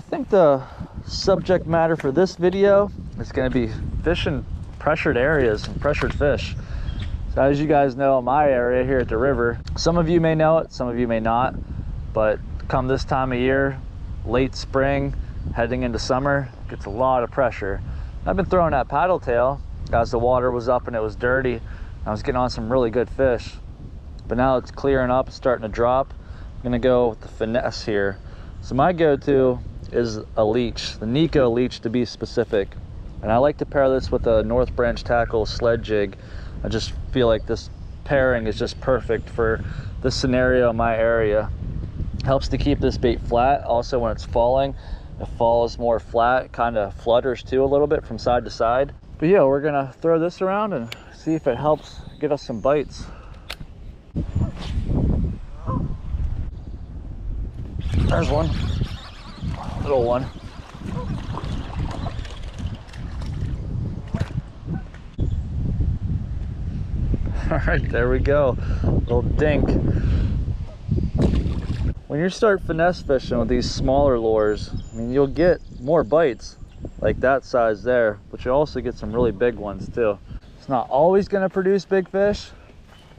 think the subject matter for this video is going to be fishing pressured areas and pressured fish. So as you guys know, my area here at the river, some of you may know it, some of you may not, but come this time of year, late spring, heading into summer, it gets a lot of pressure. I've been throwing that paddle tail as the water was up and it was dirty. I was getting on some really good fish, but now it's clearing up, it's starting to drop. I'm gonna go with the finesse here. So my go-to is a leech, the Nico leech to be specific. And I like to pair this with a North Branch tackle sled jig. I just feel like this pairing is just perfect for this scenario in my area. Helps to keep this bait flat. Also when it's falling, it falls more flat, kind of flutters too a little bit from side to side. But yeah, we're gonna throw this around and see if it helps get us some bites. There's one, little one. All right, there we go, little dink. When you start finesse fishing with these smaller lures, I mean, you'll get more bites like that size there, but you also get some really big ones too. It's not always going to produce big fish,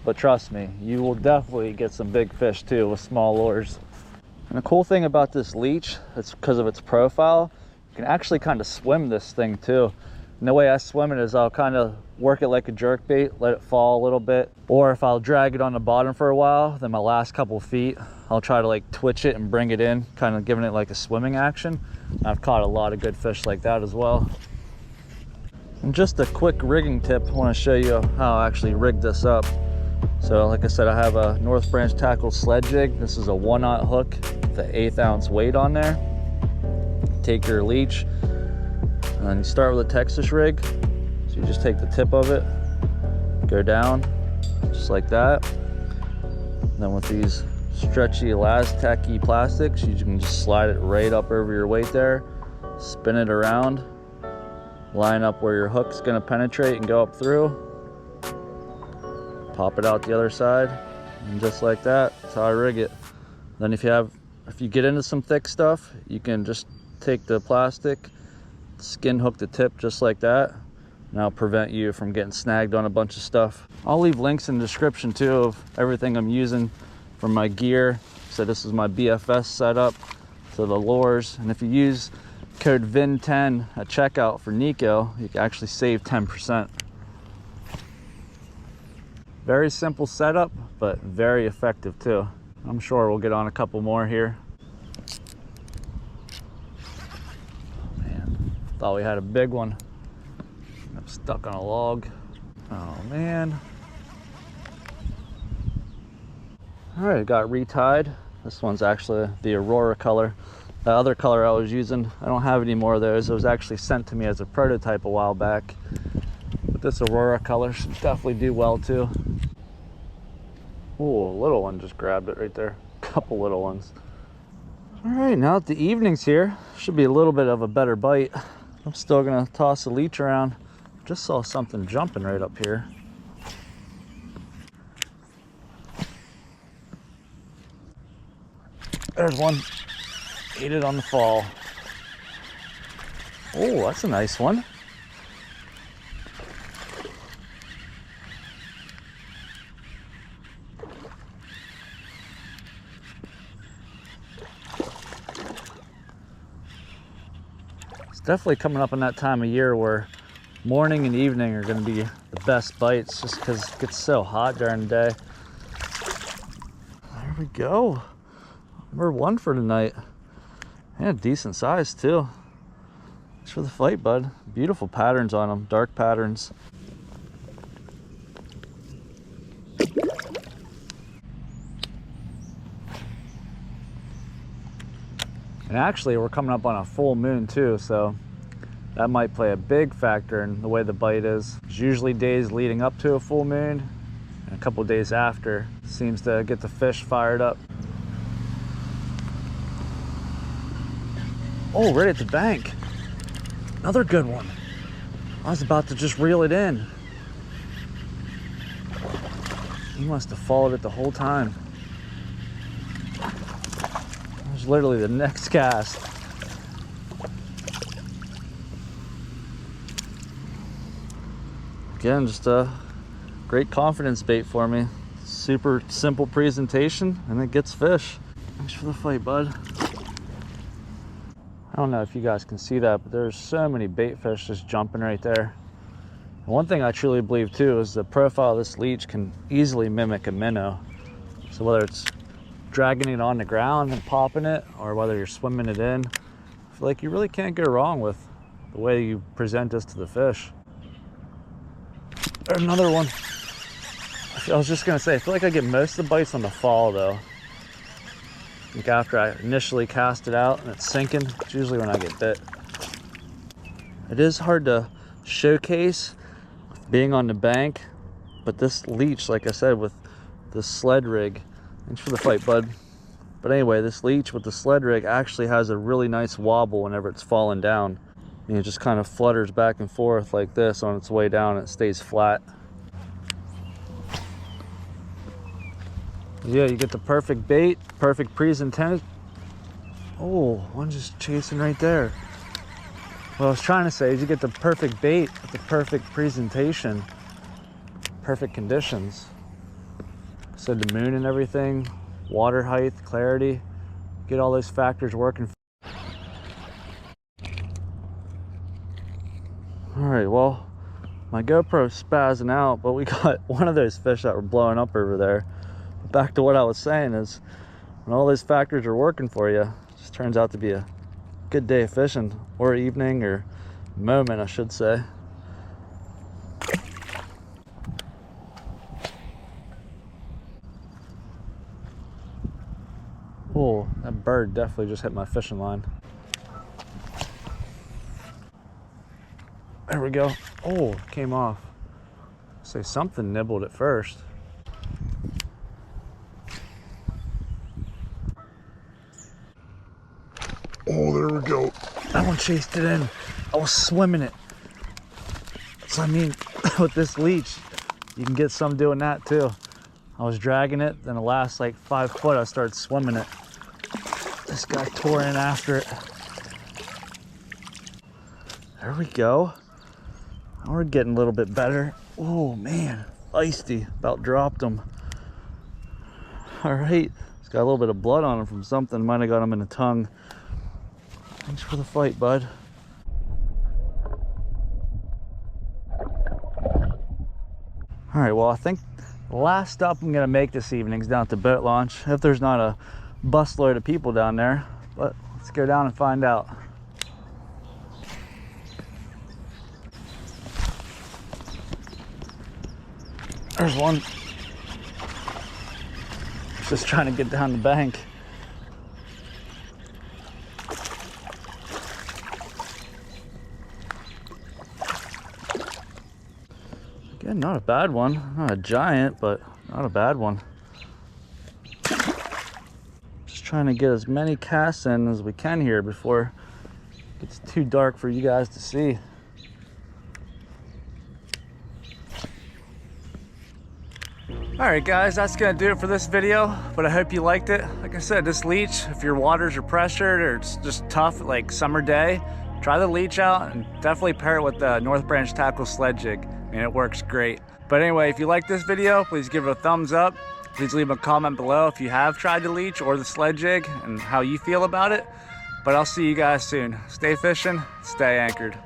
but trust me, you will definitely get some big fish too with small lures. And the cool thing about this leech, it's because of its profile, you can actually kind of swim this thing too. And the way I swim it is I'll kind of work it like a jerk bait, let it fall a little bit. Or if I'll drag it on the bottom for a while, then my last couple feet, I'll try to like twitch it and bring it in, kind of giving it like a swimming action. I've caught a lot of good fish like that as well. And just a quick rigging tip, I want to show you how I actually rigged this up. So like I said, I have a North Branch tackle sled jig. This is a 1/0 hook with an 1/8 ounce weight on there. Take your leech, and then you start with a Texas rig. So you just take the tip of it, go down, just like that. And then with these stretchy elasticy plastics, you can just slide it right up over your weight there, spin it around, line up where your hook's gonna penetrate and go up through, pop it out the other side, and just like that, that's how I rig it. Then if you get into some thick stuff, you can just take the plastic, skin hook the tip just like that, and that'll prevent you from getting snagged on a bunch of stuff. I'll leave links in the description too of everything I'm using for my gear. So this is my BFS setup, so the lures, and if you use code VIN10 at checkout for Nico, you can actually save 10%. Very simple setup, but very effective too. I'm sure we'll get on a couple more here. Oh man, thought we had a big one. I'm stuck on a log. Oh man. All right, got retied. This one's actually the Aurora color. The other color I was using, I don't have any more of those. It was actually sent to me as a prototype a while back. But this Aurora color should definitely do well too. Oh, a little one just grabbed it right there. Couple little ones. All right, now that the evening's here, should be a little bit of a better bite. I'm still gonna toss the leech around. Just saw something jumping right up here. There's one. Ate it on the fall. Oh, that's a nice one. It's definitely coming up in that time of year where morning and evening are going to be the best bites, just because it gets so hot during the day. There we go. Number one for tonight. And decent size too. Thanks for the fight, bud. Beautiful patterns on them, dark patterns. And actually we're coming up on a full moon too, so that might play a big factor in the way the bite is. It's usually days leading up to a full moon, and a couple days after seems to get the fish fired up. Oh, right at the bank. Another good one. I was about to just reel it in. He must have followed it the whole time. It was literally the next cast. Again, just a great confidence bait for me. Super simple presentation and it gets fish. Thanks for the fight, bud. I don't know if you guys can see that, but there's so many bait fish just jumping right there. And one thing I truly believe too is the profile of this leech can easily mimic a minnow. So whether it's dragging it on the ground and popping it, or whether you're swimming it in, I feel like you really can't go wrong with the way you present this to the fish. There's another one. I was just gonna say, I feel like I get most of the bites on the fall though. Like after I initially cast it out and it's sinking, it's usually when I get bit. It is hard to showcase being on the bank, but this leech, like I said, with the sled rig, thanks for the fight, bud. But anyway, this leech with the sled rig actually has a really nice wobble whenever it's falling down. And it just kind of flutters back and forth like this on its way down and it stays flat. Yeah, you get the perfect bait, perfect presentation. Oh, one just chasing right there. What I was trying to say is you get the perfect bait with the perfect presentation, perfect conditions. So the moon and everything, water height, clarity, get all those factors working. All right, well, my GoPro's spazzing out, but we got one of those fish that were blowing up over there. Back to what I was saying is, when all those factors are working for you, it just turns out to be a good day of fishing, or evening, or moment, I should say. Oh, that bird definitely just hit my fishing line. There we go. Oh, it came off. Say something nibbled at first. Oh, there we go. That one chased it in. I was swimming it. So I mean, with this leech, you can get some doing that too. I was dragging it, then the last like 5 foot, I started swimming it. This guy tore in after it. There we go. Now we're getting a little bit better. Oh man, feisty. About dropped him. All right, he's got a little bit of blood on him from something. Might have got him in the tongue. Thanks for the fight, bud. All right, well, I think the last stop I'm gonna make this evening is down at the boat launch. If there's not a busload of people down there, but let's go down and find out. There's one. Just trying to get down the bank. Again, not a bad one. Not a giant, but not a bad one. Just trying to get as many casts in as we can here before it gets too dark for you guys to see. Alright guys, that's gonna do it for this video, but I hope you liked it. Like I said, this leech, if your waters are pressured or it's just tough like summer day, try the leech out and definitely pair it with the North Branch tackle sled jig. I mean, it works great. But anyway, if you like this video, please give it a thumbs up. Please leave a comment below if you have tried the leech or the sled jig and how you feel about it. But I'll see you guys soon. Stay fishing, stay anchored.